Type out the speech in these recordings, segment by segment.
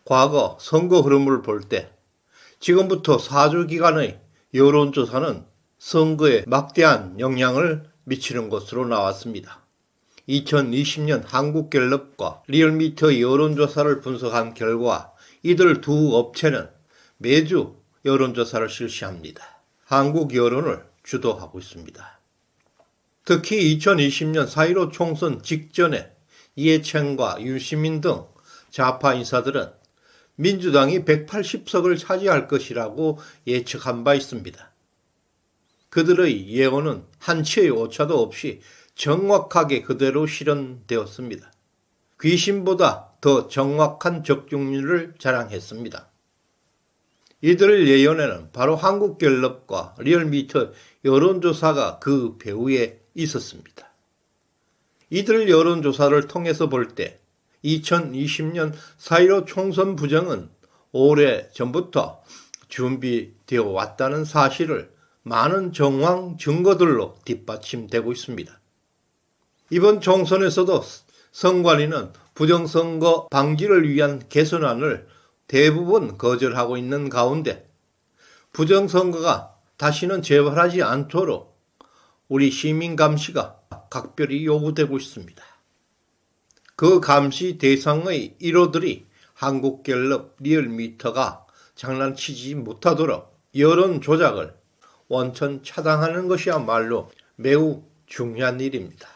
과거 선거 흐름을 볼 때 지금부터 4주 기간의 여론조사는 선거에 막대한 영향을 미치는 것으로 나왔습니다. 2020년 한국갤럽과 리얼미터 여론조사를 분석한 결과 이들 두 업체는 매주 여론조사를 실시합니다. 한국 여론을 주도하고 있습니다. 특히 2020년 4.15 총선 직전에 이해찬과 유시민 등 좌파 인사들은 민주당이 180석을 차지할 것이라고 예측한 바 있습니다. 그들의 예언은 한치의 오차도 없이 정확하게 그대로 실현되었습니다. 귀신보다 더 정확한 적중률을 자랑했습니다. 이들 예언에는 바로 한국갤럽과 리얼미터 여론조사가 그 배후에 있었습니다. 이들 여론조사를 통해서 볼 때 2020년 4.15 총선 부정은 오래전부터 준비되어 왔다는 사실을 많은 정황 증거들로 뒷받침되고 있습니다. 이번 총선에서도 선관위는 부정선거 방지를 위한 개선안을 대부분 거절하고 있는 가운데 부정선거가 다시는 재발하지 않도록 우리 시민 감시가 각별히 요구되고 있습니다. 그 감시 대상의 1호들이 한국갤럽, 리얼미터가 장난치지 못하도록 여론 조작을 원천 차단하는 것이야말로 매우 중요한 일입니다.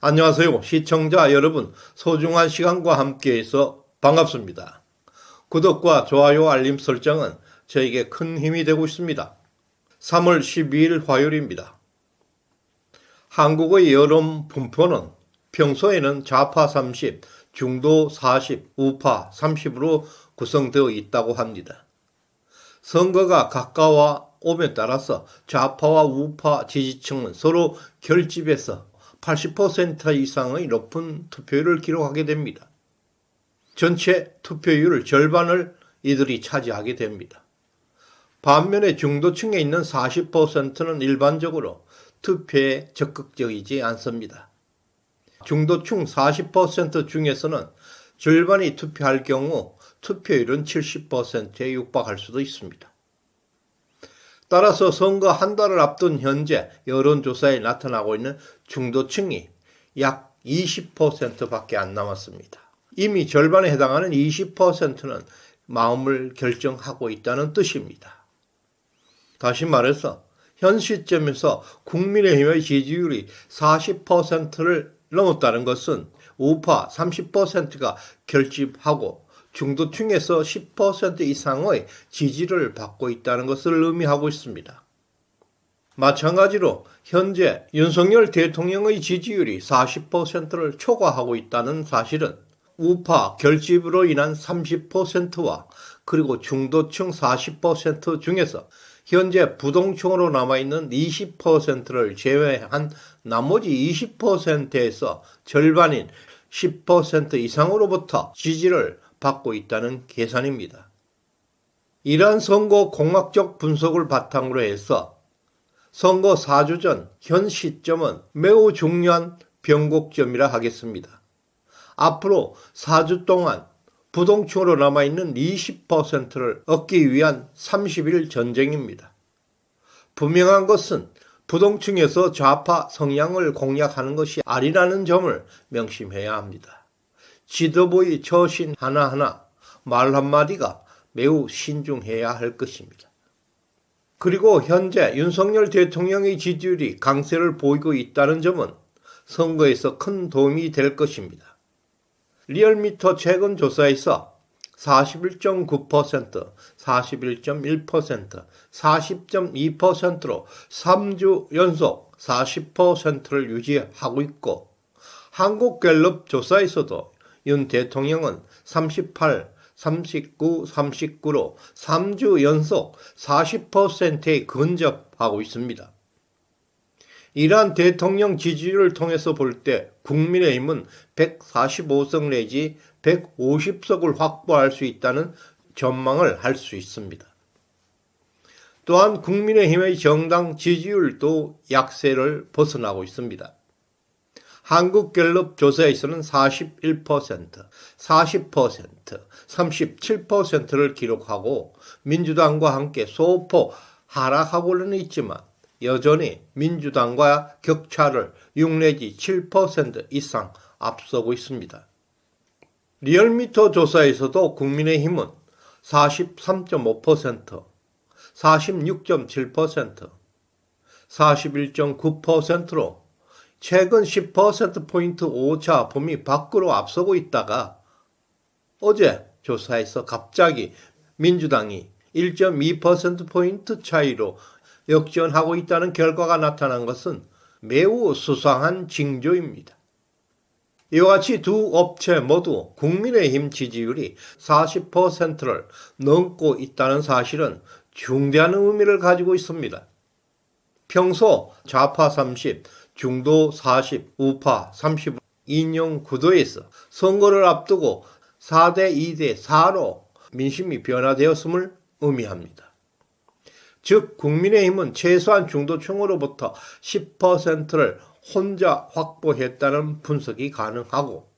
안녕하세요. 시청자 여러분, 소중한 시간과 함께해서 반갑습니다. 구독과 좋아요, 알림 설정은 저에게 큰 힘이 되고 있습니다. 3월 12일 화요일입니다. 한국의 여론 분포는 평소에는 좌파 30, 중도 40, 우파 30으로 구성되어 있다고 합니다. 선거가 가까워 오에 따라서 좌파와 우파 지지층은 서로 결집해서 80% 이상의 높은 투표율을 기록하게 됩니다. 전체 투표율 절반을 이들이 차지하게 됩니다. 반면에 중도층에 있는 40%는 일반적으로 투표에 적극적이지 않습니다. 중도층 40% 중에서는 절반이 투표할 경우 투표율은 70%에 육박할 수도 있습니다. 따라서 선거 한 달을 앞둔 현재 여론조사에 나타나고 있는 중도층이 약 20%밖에 안 남았습니다. 이미 절반에 해당하는 20%는 마음을 결정하고 있다는 뜻입니다. 다시 말해서 현 시점에서 국민의힘의 지지율이 40%를 넘었다는 것은 우파 30%가 결집하고 중도층에서 10% 이상의 지지를 받고 있다는 것을 의미하고 있습니다. 마찬가지로 현재 윤석열 대통령의 지지율이 40%를 초과하고 있다는 사실은 우파 결집으로 인한 30%와 그리고 중도층 40% 중에서 현재 부동층으로 남아있는 20%를 제외한 나머지 20%에서 절반인 10% 이상으로부터 지지를 받고 있다는 계산입니다. 이러한 선거 공학적 분석을 바탕으로 해서 선거 4주 전 현 시점은 매우 중요한 변곡점이라 하겠습니다. 앞으로 4주 동안 부동층으로 남아있는 20%를 얻기 위한 30일 전쟁입니다. 분명한 것은 부동층에서 좌파 성향을 공략하는 것이 아니라는 점을 명심해야 합니다. 지도부의 처신 하나하나, 말 한마디가 매우 신중해야 할 것입니다. 그리고 현재 윤석열 대통령의 지지율이 강세를 보이고 있다는 점은 선거에서 큰 도움이 될 것입니다. 리얼미터 최근 조사에서 41.9%, 41.1%, 40.2%로 3주 연속 40%를 유지하고 있고 한국갤럽 조사에서도 윤 대통령은 38, 39, 39로 3주 연속 40%에 근접하고 있습니다. 이러한 대통령 지지율을 통해서 볼 때 국민의힘은 145석 내지 150석을 확보할 수 있다는 전망을 할 수 있습니다. 또한 국민의힘의 정당 지지율도 약세를 벗어나고 있습니다. 한국갤럽 조사에서는 41%, 40%, 37%를 기록하고 민주당과 함께 소폭 하락하고는 있지만 여전히 민주당과 격차를 6 내지 7% 이상 앞서고 있습니다. 리얼미터 조사에서도 국민의힘은 43.5%, 46.7%, 41.9%로 최근 10%포인트 오차 범위 밖으로 앞서고 있다가 어제 조사에서 갑자기 민주당이 1.2%포인트 차이로 역전하고 있다는 결과가 나타난 것은 매우 수상한 징조입니다. 이와 같이 두 업체 모두 국민의힘 지지율이 40%를 넘고 있다는 사실은 중대한 의미를 가지고 있습니다. 평소 좌파 30, 중도 40, 우파 30 인용 구도에서 선거를 앞두고 4대 2대 4로 민심이 변화되었음을 의미합니다. 즉 국민의힘은 최소한 중도층으로부터 10%를 혼자 확보했다는 분석이 가능하고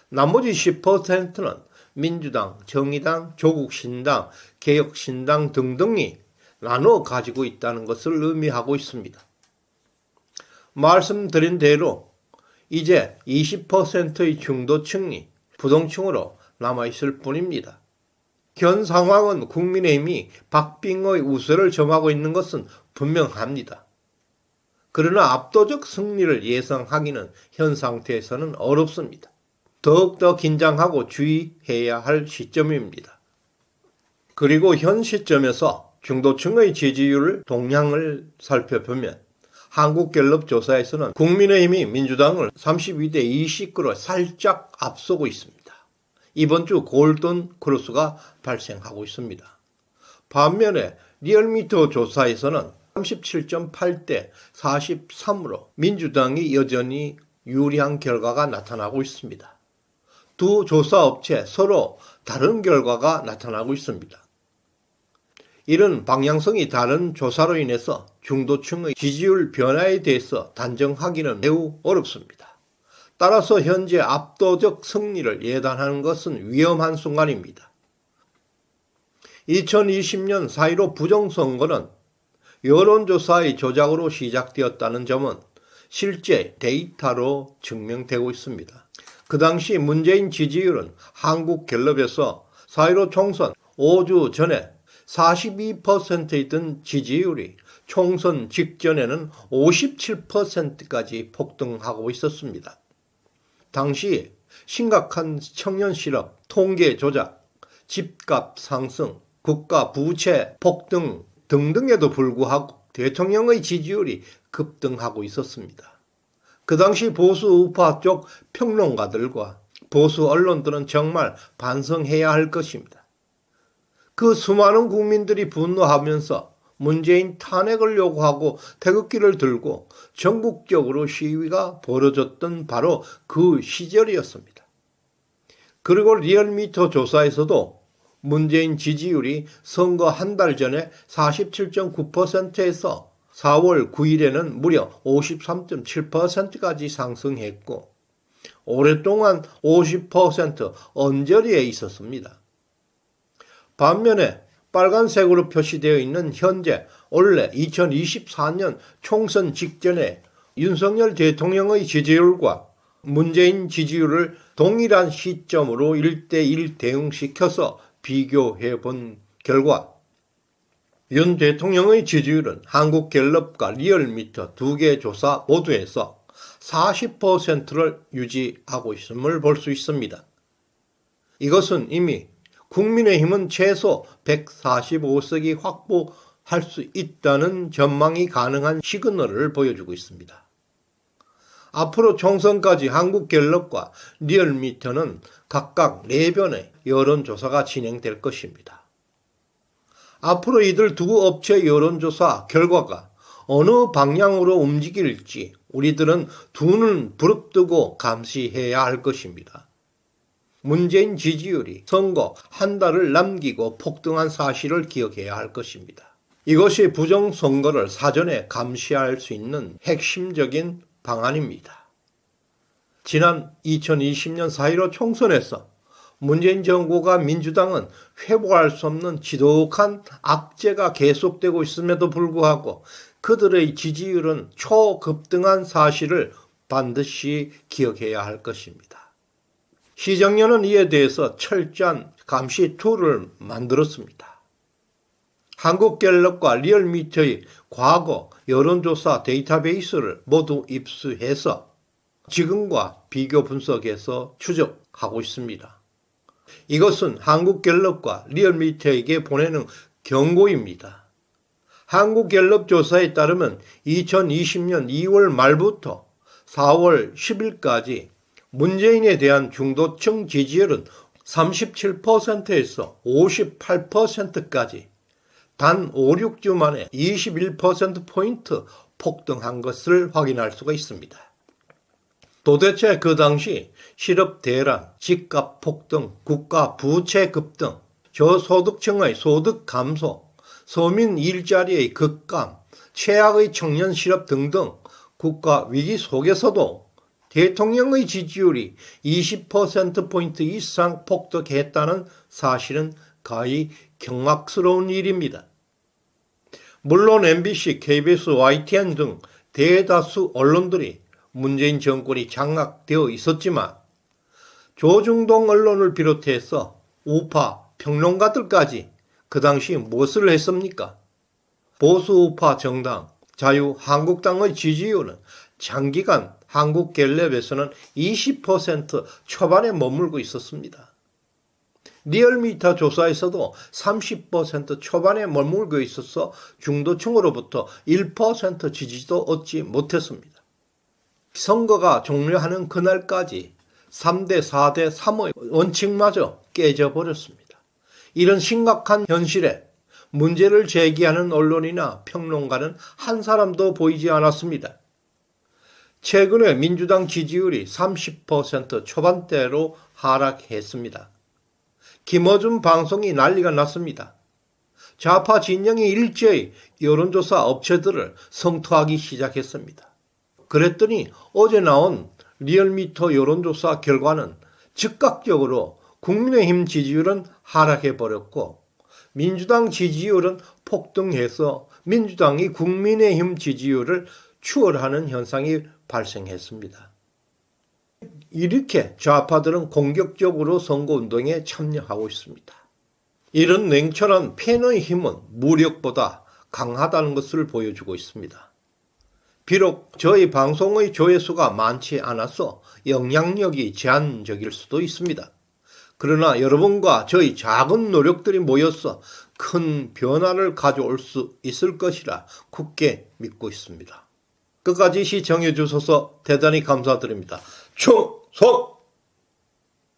나머지 10%는 민주당, 정의당, 조국신당, 개혁신당 등등이 나눠 가지고 있다는 것을 의미하고 있습니다. 말씀드린 대로 이제 20%의 중도층이 부동층으로 남아있을 뿐입니다. 현 상황은 국민의힘이 박빙의 우세를 점하고 있는 것은 분명합니다. 그러나 압도적 승리를 예상하기는 현 상태에서는 어렵습니다. 더욱더 긴장하고 주의해야 할 시점입니다. 그리고 현 시점에서 중도층의 지지율 동향을 살펴보면 한국갤럽 조사에서는 국민의힘이 민주당을 32대 29로 살짝 앞서고 있습니다. 이번 주 골든 크로스가 발생하고 있습니다. 반면에 리얼미터 조사에서는 37.8대 43으로 민주당이 여전히 유리한 결과가 나타나고 있습니다. 두 조사 업체 서로 다른 결과가 나타나고 있습니다. 이런 방향성이 다른 조사로 인해서 중도층의 지지율 변화에 대해서 단정하기는 매우 어렵습니다. 따라서 현재 압도적 승리를 예단하는 것은 위험한 순간입니다. 2020년 4.15 부정선거는 여론조사의 조작으로 시작되었다는 점은 실제 데이터로 증명되고 있습니다. 그 당시 문재인 지지율은 한국갤럽에서 4.15 총선 5주 전에 42%였던 지지율이 총선 직전에는 57%까지 폭등하고 있었습니다. 당시 심각한 청년 실업, 통계 조작, 집값 상승, 국가 부채 폭등 등등에도 불구하고 대통령의 지지율이 급등하고 있었습니다. 그 당시 보수 우파 쪽 평론가들과 보수 언론들은 정말 반성해야 할 것입니다. 그 수많은 국민들이 분노하면서 문재인 탄핵을 요구하고 태극기를 들고 전국적으로 시위가 벌어졌던 바로 그 시절이었습니다. 그리고 리얼미터 조사에서도 문재인 지지율이 선거 한 달 전에 47.9%에서 4월 9일에는 무려 53.7%까지 상승했고 오랫동안 50% 언저리에 있었습니다. 반면에 빨간색으로 표시되어 있는 현재 원래 2024년 총선 직전에 윤석열 대통령의 지지율과 문재인 지지율을 동일한 시점으로 1대1 대응시켜서 비교해 본 결과 윤 대통령의 지지율은 한국갤럽과 리얼미터 두 개 조사 모두에서 40%를 유지하고 있음을 볼 수 있습니다. 이것은 이미 국민의힘은 최소 145석이 확보할 수 있다는 전망이 가능한 시그널을 보여주고 있습니다. 앞으로 총선까지 한국갤럽과 리얼미터는 각각 4번의 여론조사가 진행될 것입니다. 앞으로 이들 두 업체 여론조사 결과가 어느 방향으로 움직일지 우리들은 두 눈 부릅뜨고 감시해야 할 것입니다. 문재인 지지율이 선거 한 달을 남기고 폭등한 사실을 기억해야 할 것입니다. 이것이 부정선거를 사전에 감시할 수 있는 핵심적인 방안입니다. 지난 2020년 4.15 총선에서 문재인 정부가 민주당은 회복할 수 없는 지독한 악재가 계속되고 있음에도 불구하고 그들의 지지율은 초급등한 사실을 반드시 기억해야 할 것입니다. 시정연은 이에 대해서 철저한 감시 툴을 만들었습니다. 한국갤럽과 리얼미터의 과거 여론조사 데이터베이스를 모두 입수해서 지금과 비교 분석해서 추적하고 있습니다. 이것은 한국갤럽과 리얼미터에게 보내는 경고입니다. 한국갤럽 조사에 따르면 2020년 2월 말부터 4월 10일까지 문재인에 대한 중도층 지지율은 37%에서 58%까지 단 5, 6주 만에 21%포인트 폭등한 것을 확인할 수가 있습니다. 도대체 그 당시 실업 대란, 집값 폭등, 국가 부채 급등, 저소득층의 소득 감소, 서민 일자리의 급감, 최악의 청년 실업 등등 국가 위기 속에서도 대통령의 지지율이 20%포인트 이상 폭등했다는 사실은 가히 경악스러운 일입니다. 물론 MBC, KBS, YTN 등 대다수 언론들이 문재인 정권이 장악되어 있었지만 조중동 언론을 비롯해서 우파 평론가들까지 그 당시 무엇을 했습니까? 보수우파 정당 자유한국당의 지지율은 장기간 한국갤럽에서는 20% 초반에 머물고 있었습니다. 리얼미터 조사에서도 30% 초반에 머물고 있어서 중도층으로부터 1% 지지도 얻지 못했습니다. 선거가 종료하는 그날까지 3대 4대 3의 원칙마저 깨져버렸습니다. 이런 심각한 현실에 문제를 제기하는 언론이나 평론가는 한 사람도 보이지 않았습니다. 최근에 민주당 지지율이 30% 초반대로 하락했습니다. 김어준 방송이 난리가 났습니다. 좌파 진영이 일제히 여론조사 업체들을 성토하기 시작했습니다. 그랬더니 어제 나온 리얼미터 여론조사 결과는 즉각적으로 국민의힘 지지율은 하락해버렸고 민주당 지지율은 폭등해서 민주당이 국민의힘 지지율을 추월하는 현상이 발생했습니다. 이렇게 좌파들은 공격적으로 선거운동에 참여하고 있습니다. 이런 냉철한 팬의 힘은 무력보다 강하다는 것을 보여주고 있습니다. 비록 저희 방송의 조회수가 많지 않아서 영향력이 제한적일 수도 있습니다. 그러나 여러분과 저희 작은 노력들이 모여서 큰 변화를 가져올 수 있을 것이라 굳게 믿고 있습니다. 끝까지 시청해 주셔서 대단히 감사드립니다. 충성!